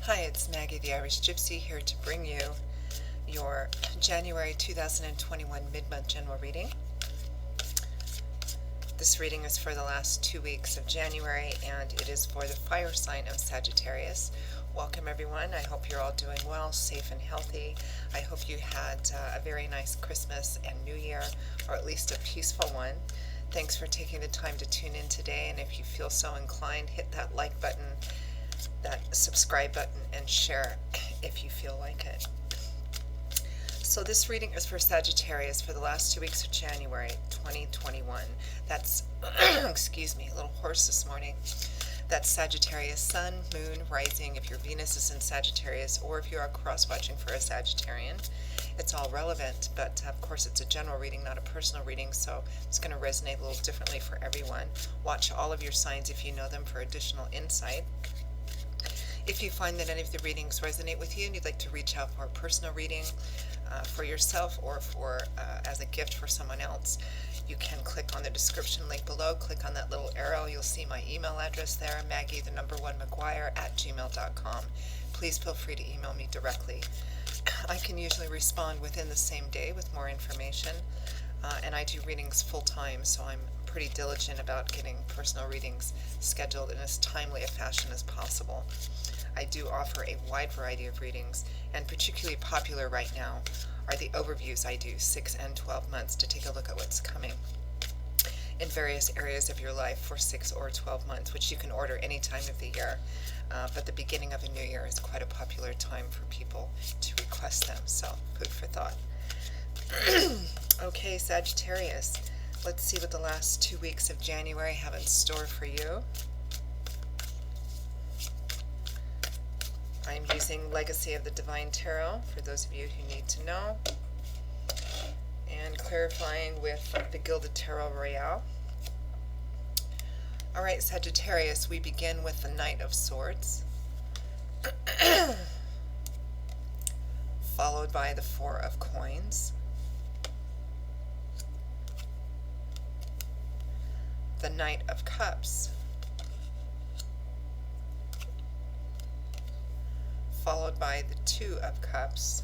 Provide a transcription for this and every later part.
Hi, it's Maggie the Irish Gypsy here to bring you your January 2021 mid-month general reading. This reading is for the last 2 weeks of January, and it is for the fire sign of Sagittarius. Welcome everyone. I hope you're all doing well, safe and healthy. I hope you had a very nice Christmas and New Year, or at least a peaceful one. Thanks for taking the time to tune in today, and if you feel so inclined, hit that like button, that subscribe button, and share if you feel like it. So this reading is for Sagittarius for the last 2 weeks of January 2021. That's, excuse me, a little hoarse this morning. That's Sagittarius Sun, Moon, Rising, if your Venus is in Sagittarius, or if you are cross-watching for a Sagittarian. It's all relevant, but of course it's a general reading, not a personal reading, so it's going to resonate a little differently for everyone. Watch all of your signs if you know them for additional insight. If you find that any of the readings resonate with you and you'd like to reach out for a personal reading for yourself or for as a gift for someone else, you can click on the description link below. Click on that little arrow. You'll see my email address there, Maggie1McGuire@gmail.com. Please feel free to email me directly. I can usually respond within the same day with more information, and I do readings full-time, so I'm pretty diligent about getting personal readings scheduled in as timely a fashion as possible. I do offer a wide variety of readings, and particularly popular right now are the overviews I do 6 and 12 months to take a look at what's coming in various areas of your life for 6 or 12 months, which you can order any time of the year. But the beginning of a new year is quite a popular time for people to request them, so food for thought. Okay, Sagittarius, let's see what the last 2 weeks of January have in store for you. I'm using Legacy of the Divine Tarot for those of you who need to know, and clarifying with the Gilded Tarot Royale. Alright, Sagittarius, we begin with the Knight of Swords, followed by the Four of Coins, the Knight of Cups, followed by the Two of Cups,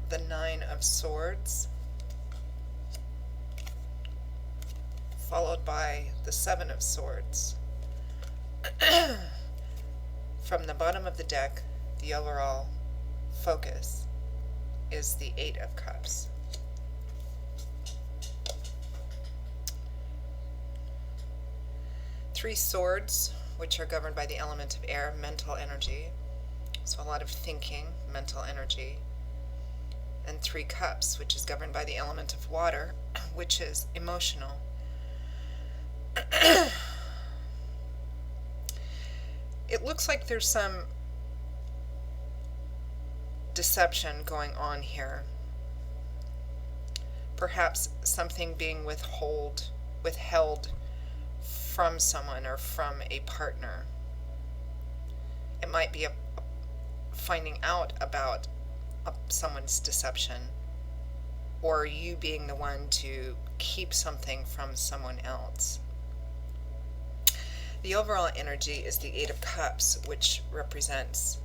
the Nine of Swords, followed by the Seven of Swords. From the bottom of the deck, the overall focus is the Eight of Cups. Three swords, which are governed by the element of air, mental energy, so a lot of thinking, mental energy, and three cups, which is governed by the element of water, which is emotional. It looks like there's some deception going on here. Perhaps something being withheld from someone or from a partner. It might be finding out about someone's deception, or you being the one to keep something from someone else. The overall energy is the Eight of Cups, which represents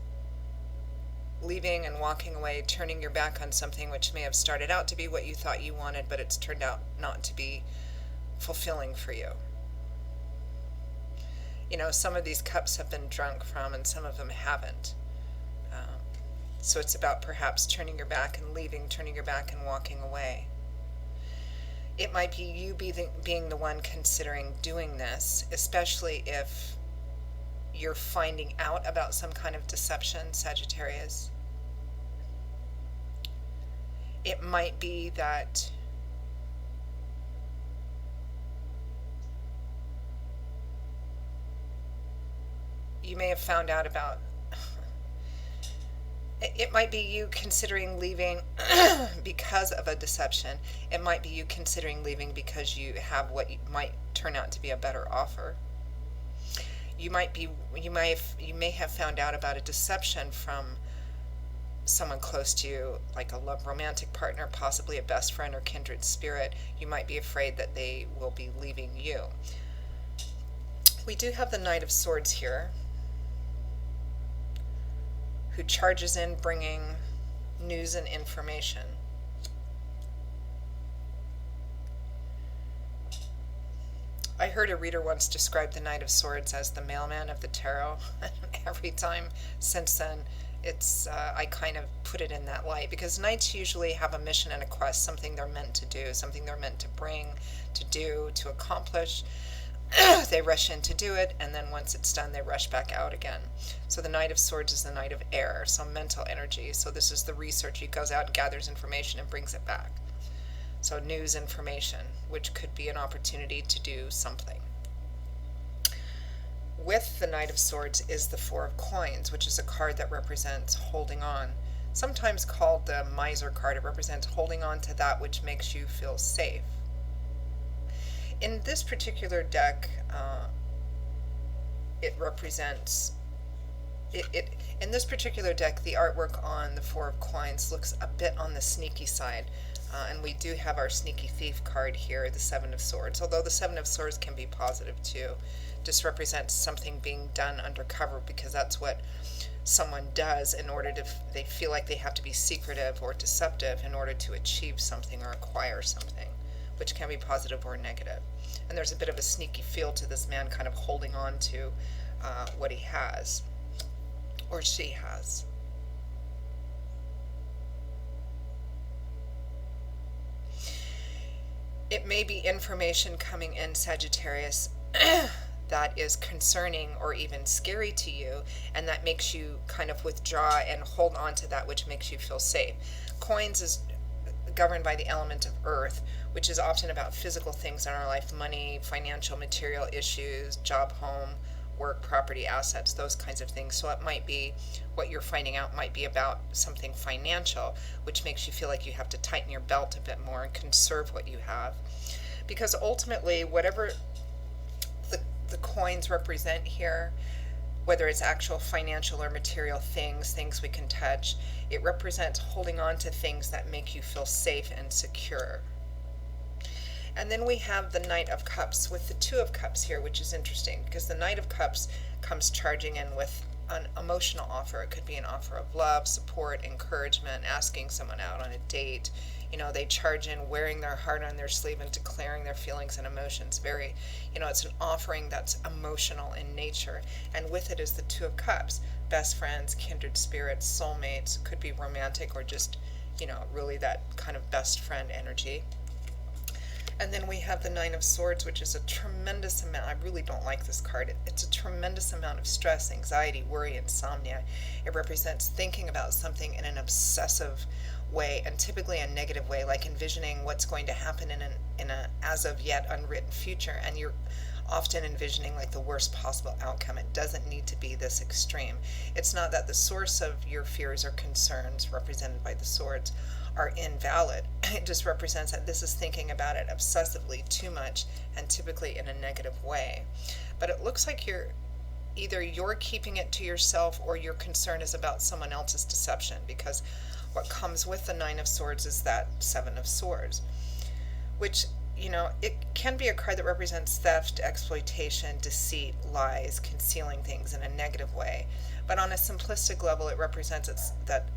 leaving and walking away, turning your back on something which may have started out to be what you thought you wanted, but it's turned out not to be fulfilling for you. You know, some of these cups have been drunk from and some of them haven't. So it's about perhaps turning your back and leaving, turning your back and walking away. It might be you being the one considering doing this, especially if you're finding out about some kind of deception, Sagittarius. It might be that you may have found out about. It might be you considering leaving because of a deception. It might be you considering leaving because you have what might turn out to be a better offer. You may have found out about a deception from someone close to you, like a love romantic partner, possibly a best friend or kindred spirit. You might be afraid that they will be leaving you. We do have the Knight of Swords here, who charges in bringing news and information. I heard a reader once describe the Knight of Swords as the mailman of the tarot. Every time since then, I kind of put it in that light, because knights usually have a mission and a quest, something they're meant to do, something they're meant to bring, to do, to accomplish. They rush in to do it, and then once it's done, they rush back out again. So the Knight of Swords is the Knight of Air, so mental energy. So this is the researcher. He goes out and gathers information and brings it back. So news, information, which could be an opportunity to do something. With the Knight of Swords is the Four of Coins, which is a card that represents holding on. Sometimes called the Miser card, it represents holding on to that which makes you feel safe. In this particular deck, it represents, in this particular deck, the artwork on the Four of Coins looks a bit on the sneaky side. And we do have our sneaky thief card here, the Seven of Swords, although the Seven of Swords can be positive too. Just represents something being done undercover, because that's what someone does in order to, they feel like they have to be secretive or deceptive in order to achieve something or acquire something, which can be positive or negative. And there's a bit of a sneaky feel to this man kind of holding on to what he has, or she has. It may be information coming in, Sagittarius, that is concerning or even scary to you, and that makes you kind of withdraw and hold on to that which makes you feel safe. Coins is governed by the element of earth, which is often about physical things in our life: money, financial, material issues, job, home, work, property, assets, those kinds of things. So it might be, what you're finding out might be about something financial, which makes you feel like you have to tighten your belt a bit more and conserve what you have. Because ultimately, whatever the coins represent here, whether it's actual financial or material things we can touch, it represents holding on to things that make you feel safe and secure. And then we have the Knight of Cups with the Two of Cups here, which is interesting, because the Knight of Cups comes charging in with an emotional offer. It could be an offer of love, support, encouragement, asking someone out on a date. You know, they charge in wearing their heart on their sleeve and declaring their feelings and emotions. Very, it's an offering that's emotional in nature. And with it is the Two of Cups. Best friends, kindred spirits, soulmates, could be romantic or just, really that kind of best friend energy. And then we have the Nine of Swords, which is a tremendous amount. I really don't like this card. It's a tremendous amount of stress, anxiety, worry, insomnia. It represents thinking about something in an obsessive way, and typically a negative way, like envisioning what's going to happen in a as of yet unwritten future, and you're often envisioning like the worst possible outcome. It doesn't need to be this extreme. It's not that the source of your fears or concerns, represented by the swords, are invalid. It just represents that this is thinking about it obsessively, too much, and typically in a negative way. But it looks like either you're keeping it to yourself, or your concern is about someone else's deception, because what comes with the Nine of Swords is that Seven of Swords, which, it can be a card that represents theft, exploitation, deceit, lies, concealing things in a negative way. But on a simplistic level, it represents that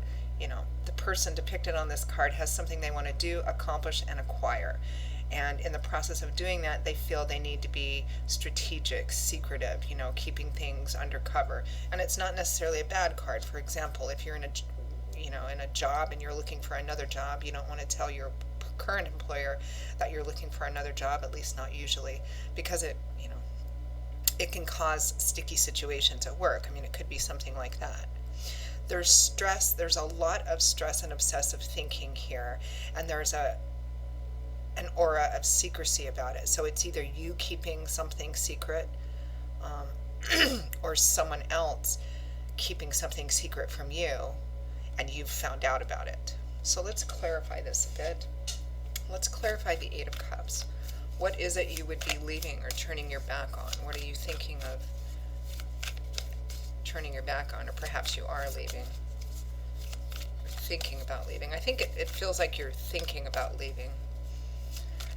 the person depicted on this card has something they want to do, accomplish, and acquire. And in the process of doing that, they feel they need to be strategic, secretive, keeping things undercover. And it's not necessarily a bad card. For example, if you're in a job and you're looking for another job, you don't want to tell your current employer that you're looking for another job, at least not usually, because it can cause sticky situations at work. I mean, it could be something like that. There's stress, there's a lot of stress and obsessive thinking here, and there's an aura of secrecy about it. So it's either you keeping something secret, or someone else keeping something secret from you, and you've found out about it. So let's clarify this a bit. Let's clarify the Eight of Cups. What is it you would be leaving or turning your back on? What are you thinking of turning your back on, or perhaps you are leaving? thinking about leaving. I think it feels like you're thinking about leaving.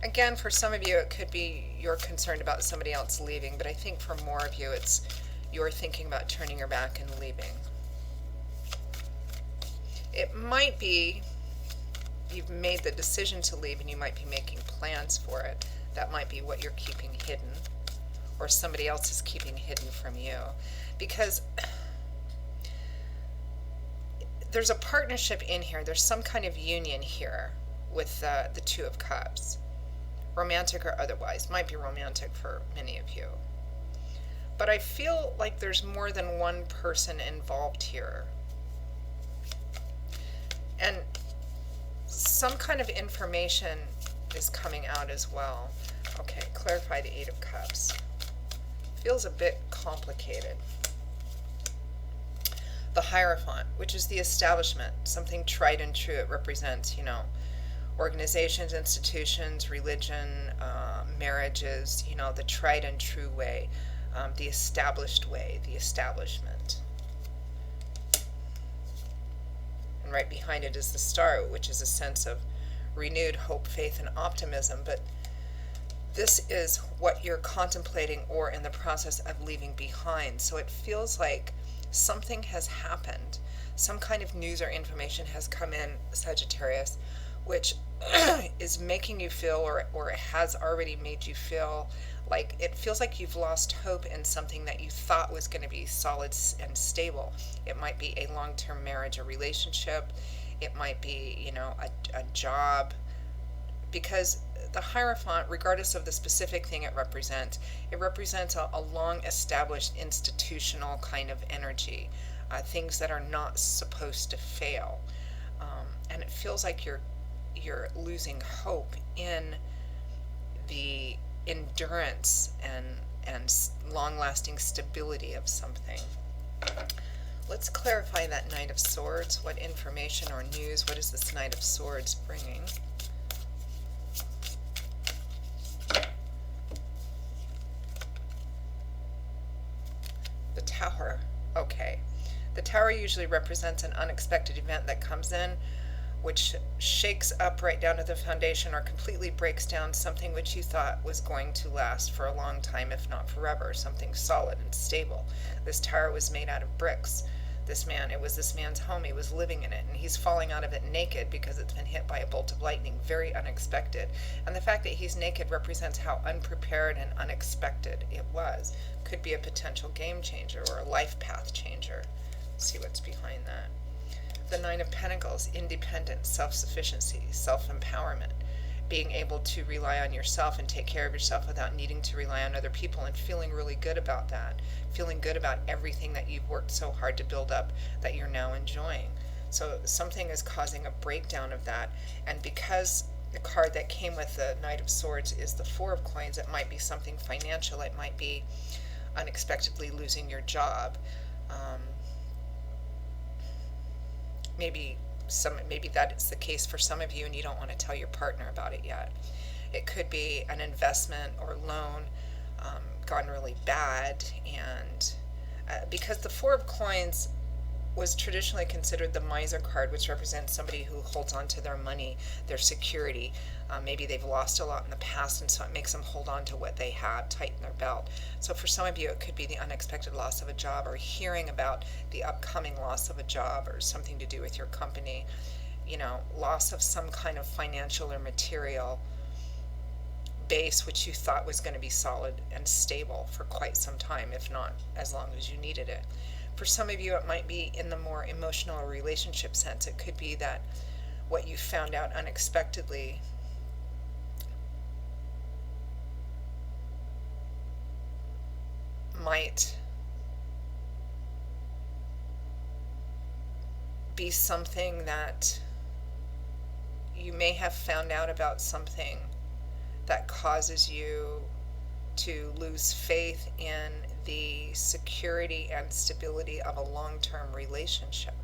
Again, for some of you, it could be you're concerned about somebody else leaving, but I think for more of you, it's you're thinking about turning your back and leaving. It might be you've made the decision to leave and you might be making plans for it. That might be what you're keeping hidden, or somebody else is keeping hidden from you. Because there's a partnership in here. There's some kind of union here with the Two of Cups. Romantic or otherwise. Might be romantic for many of you. But I feel like there's more than one person involved here. And some kind of information is coming out as well. Okay, clarify the Eight of Cups. Feels a bit complicated. The Hierophant, which is the establishment, something tried and true. It represents, organizations, institutions, religion, marriages, the tried and true way, the established way, the establishment. And right behind it is the Star, which is a sense of renewed hope, faith, and optimism. But this is what you're contemplating or in the process of leaving behind. So it feels like something has happened. Some kind of news or information has come in, Sagittarius, which is making you feel, or has already made you feel, like it feels like you've lost hope in something that you thought was going to be solid and stable. It might be a long-term marriage or relationship. It might be, a job. Because the Hierophant, regardless of the specific thing it represents a long-established institutional kind of energy, things that are not supposed to fail. And it feels like you're losing hope in the endurance and long-lasting stability of something. Let's clarify that Knight of Swords. What information or news, what is this Knight of Swords bringing? The Tower. Okay. The Tower usually represents an unexpected event that comes in, which shakes up right down to the foundation or completely breaks down something which you thought was going to last for a long time, if not forever, something solid and stable. This tower was made out of bricks. It was this man's home. He was living in it, and he's falling out of it naked because it's been hit by a bolt of lightning. Very unexpected. And the fact that he's naked represents how unprepared and unexpected it was. Could be a potential game changer or a life path changer. Let's see what's behind that. The Nine of Pentacles, independence, self-sufficiency, self-empowerment, being able to rely on yourself and take care of yourself without needing to rely on other people, and feeling really good about that, feeling good about everything that you've worked so hard to build up that you're now enjoying. So something is causing a breakdown of that, and because the card that came with the Knight of Swords is the Four of Coins, it might be something financial. It might be unexpectedly losing your job. Maybe that is the case for some of you and you don't want to tell your partner about it yet. It could be an investment or loan gone really bad, and because the Four of Coins was traditionally considered the miser card, which represents somebody who holds on to their money, their security. Maybe they've lost a lot in the past, and so it makes them hold on to what they have, tighten their belt. So for some of you, it could be the unexpected loss of a job, or hearing about the upcoming loss of a job, or something to do with your company. Loss of some kind of financial or material base which you thought was going to be solid and stable for quite some time, if not as long as you needed it. For some of you, it might be in the more emotional or relationship sense. It could be that what you found out unexpectedly might be something that you may have found out about, something that causes you to lose faith in the security and stability of a long-term relationship.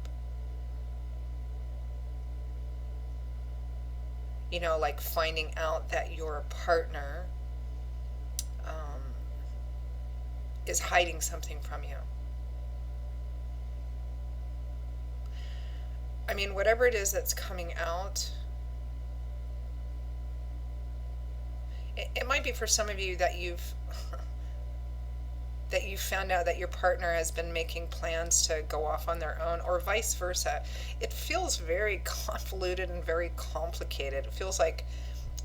Like finding out that your partner is hiding something from you. I mean, whatever it is that's coming out, it might be for some of you that you found out that your partner has been making plans to go off on their own, or vice versa. It feels very convoluted and very complicated. It feels like,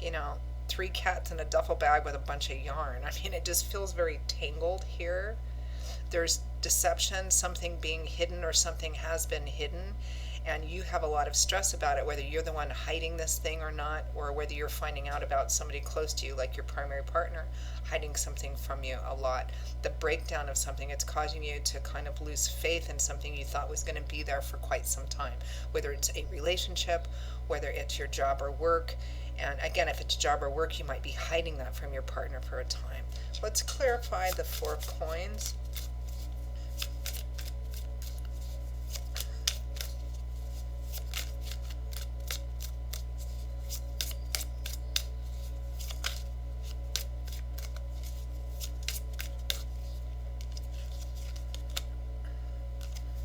you know, three cats in a duffel bag with a bunch of yarn. I mean, it just feels very tangled here. There's deception, something being hidden, or something has been hidden, and you have a lot of stress about it, whether you're the one hiding this thing or not, or whether you're finding out about somebody close to you, like your primary partner, hiding something from you a lot. The breakdown of something, it's causing you to kind of lose faith in something you thought was going to be there for quite some time, whether it's a relationship, whether it's your job or work. And again, if it's job or work, you might be hiding that from your partner for a time. Let's clarify the 4 coins.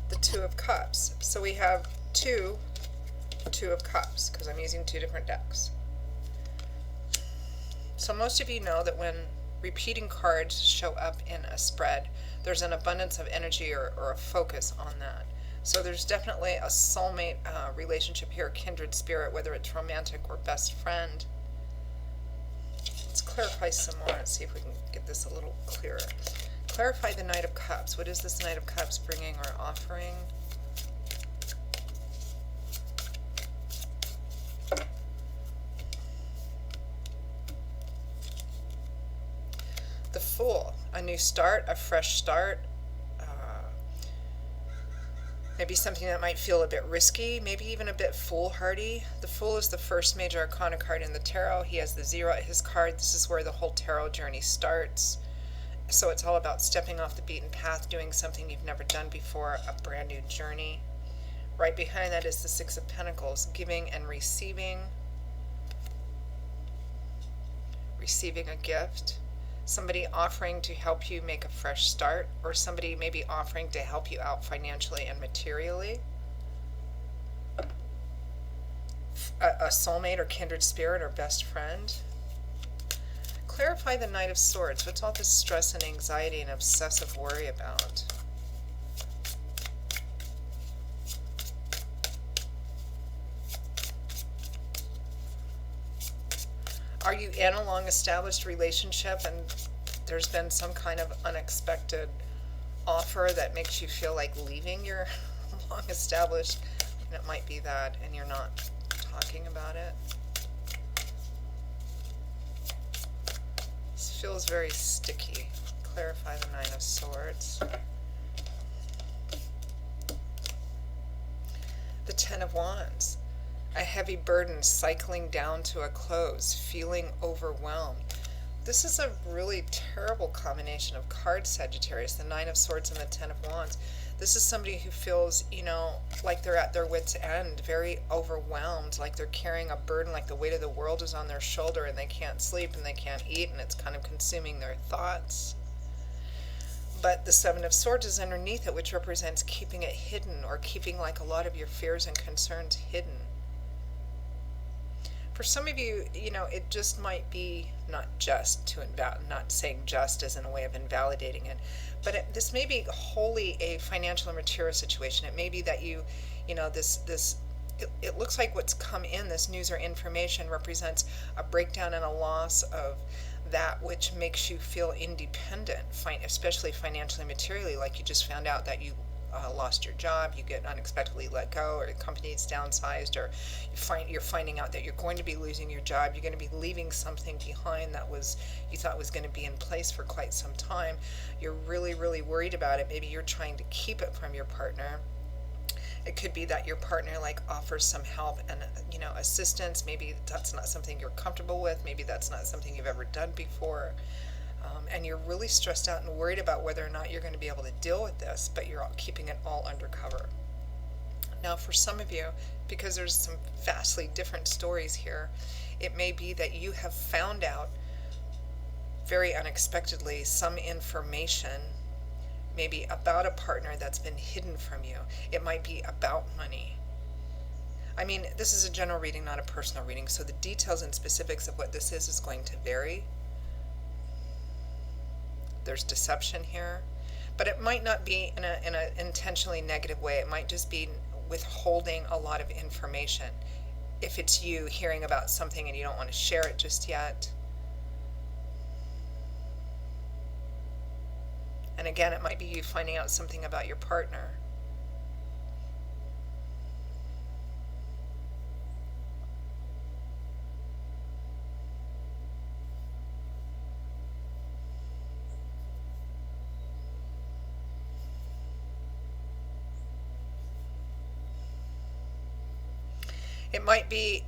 The Two of Cups. So we have two of Cups, because I'm using 2 different decks. So most of you know that when repeating cards show up in a spread, there's an abundance of energy or a focus on that. So there's definitely a soulmate relationship here, kindred spirit, whether it's romantic or best friend. Let's clarify some more and see if we can get this a little clearer. Clarify the Knight of Cups. What is this Knight of Cups bringing or offering? The Fool, a new start, a fresh start, maybe something that might feel a bit risky, maybe even a bit foolhardy. The Fool is the first major arcana card in the tarot. He has the 0 at his card. This is where the whole tarot journey starts. So it's all about stepping off the beaten path, doing something you've never done before, a brand new journey. Right behind that is the 6 of Pentacles, giving and receiving. Receiving a gift. Somebody offering to help you make a fresh start, or somebody maybe offering to help you out financially and materially. A soulmate or kindred spirit or best friend. Clarify the Knight of Swords. What's all this stress and anxiety and obsessive worry about? Are you in a long-established relationship and there's been some kind of unexpected offer that makes you feel like leaving your long-established, and it might be that, and you're not talking about it? This feels very sticky. Clarify the Nine of Swords. The Ten of Wands. A heavy burden cycling down to a close, feeling overwhelmed. This is a really terrible combination of cards, Sagittarius, the Nine of Swords and the Ten of Wands. This is somebody who feels, like they're at their wits' end, very overwhelmed, like they're carrying a burden, like the weight of the world is on their shoulder and they can't sleep and they can't eat and it's kind of consuming their thoughts. But the Seven of Swords is underneath it, which represents keeping it hidden, or keeping like a lot of your fears and concerns hidden. For some of you, it just might be not saying just as in a way of invalidating it, but this may be wholly a financial and material situation. It may be that it looks like what's come in, this news or information, represents a breakdown and a loss of that which makes you feel independent, especially financially and materially, like you just found out that you lost your job, you get unexpectedly let go, or the company's downsized, or you're finding out that you're going to be losing your job, you're going to be leaving something behind that you thought was going to be in place for quite some time. You're really, really worried about it. Maybe you're trying to keep it from your partner. It could be that your partner offers some help and assistance. Maybe that's not something you're comfortable with. Maybe that's not something you've ever done before. And you're really stressed out and worried about whether or not you're going to be able to deal with this, but you're keeping it all undercover. Now, for some of you, because there's some vastly different stories here, it may be that you have found out very unexpectedly some information, maybe about a partner that's been hidden from you. It might be about money. I mean, this is a general reading, not a personal reading, so the details and specifics of what this is going to vary. There's deception here, but it might not be in a intentionally negative way. It might just be withholding a lot of information. If it's you hearing about something and you don't want to share it just yet. And again, it might be you finding out something about your partner. It might be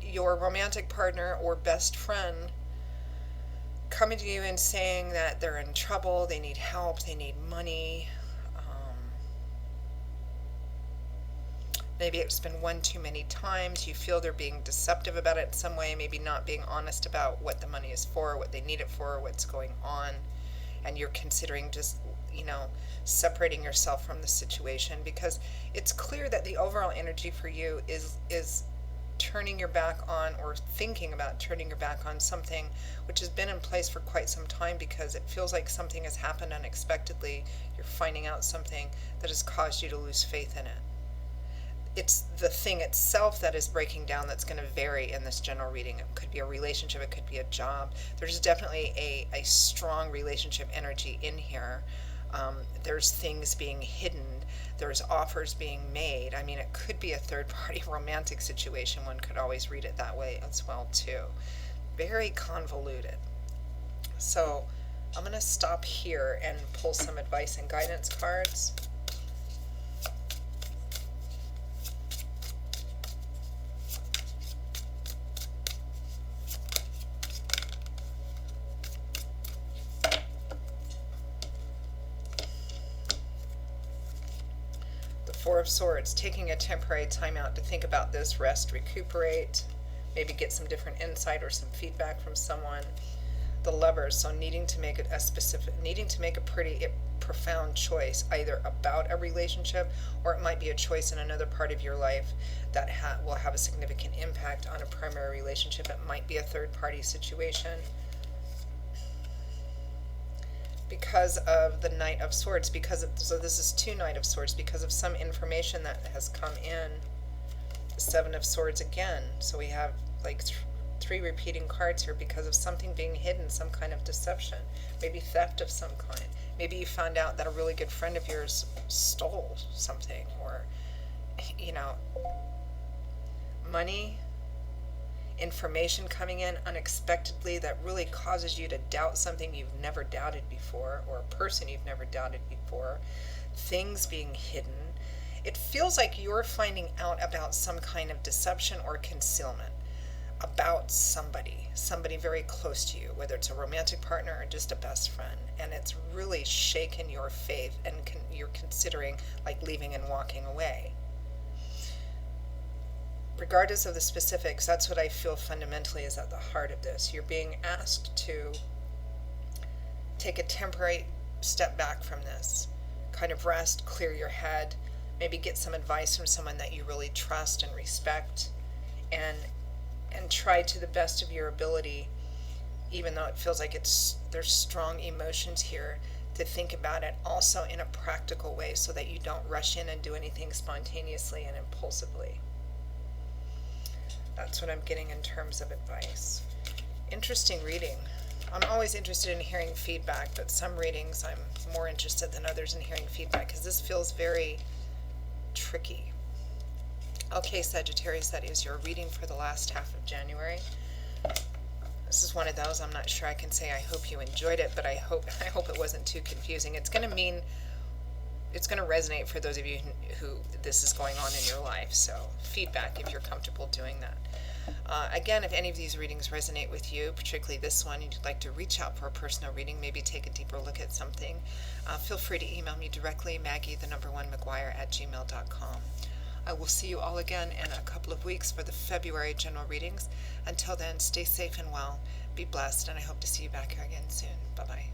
your romantic partner or best friend coming to you and saying that they're in trouble, they need help, they need money. Maybe it's been one too many times. You feel they're being deceptive about it in some way, maybe not being honest about what the money is for, what they need it for, what's going on. And you're considering just, separating yourself from the situation, because it's clear that the overall energy for you is turning your back on, or thinking about turning your back on something which has been in place for quite some time, because it feels like something has happened unexpectedly. You're finding out something that has caused you to lose faith in it. It's the thing itself that is breaking down that's going to vary in this general reading. It could be a relationship, it could be a job. There's definitely a strong relationship energy in here. There's things being hidden. There's offers being made. I mean, it could be a third-party romantic situation. One could always read it that way as well, too. Very convoluted. So I'm going to stop here and pull some advice and guidance cards. Four of Swords, taking a temporary time out to think about this, rest, recuperate, maybe get some different insight or some feedback from someone. The Lovers, so needing to make a pretty profound choice, either about a relationship, or it might be a choice in another part of your life that will have a significant impact on a primary relationship. It might be a third-party situation. Because of the Knight of Swords, so this is two Knight of Swords, because of some information that has come in. The Seven of Swords again, so we have like three repeating cards here, because of something being hidden, some kind of deception, maybe theft of some kind. Maybe you found out that a really good friend of yours stole something, or money, information coming in unexpectedly that really causes you to doubt something you've never doubted before, or a person you've never doubted before, things being hidden. It feels like you're finding out about some kind of deception or concealment about somebody very close to you, whether it's a romantic partner or just a best friend, and it's really shaken your faith, and you're considering like leaving and walking away. Regardless of the specifics, that's what I feel fundamentally is at the heart of this. You're being asked to take a temporary step back from this, kind of rest, clear your head, maybe get some advice from someone that you really trust and respect, and try to the best of your ability, even though it feels like there's strong emotions here, to think about it also in a practical way, so that you don't rush in and do anything spontaneously and impulsively. That's what I'm getting in terms of advice. Interesting reading. I'm always interested in hearing feedback, but some readings I'm more interested than others in hearing feedback, because this feels very tricky. Okay, Sagittarius, that is your reading for the last half of January. This is one of those I'm not sure I can say I hope you enjoyed it, but I hope it wasn't too confusing. It's going to resonate for those of you who this is going on in your life, so feedback if you're comfortable doing that. Again, if any of these readings resonate with you, particularly this one, and you'd like to reach out for a personal reading, maybe take a deeper look at something, feel free to email me directly, Maggie1McGuire@gmail.com. I will see you all again in a couple of weeks for the February general readings. Until then, stay safe and well, be blessed, and I hope to see you back here again soon. Bye-bye.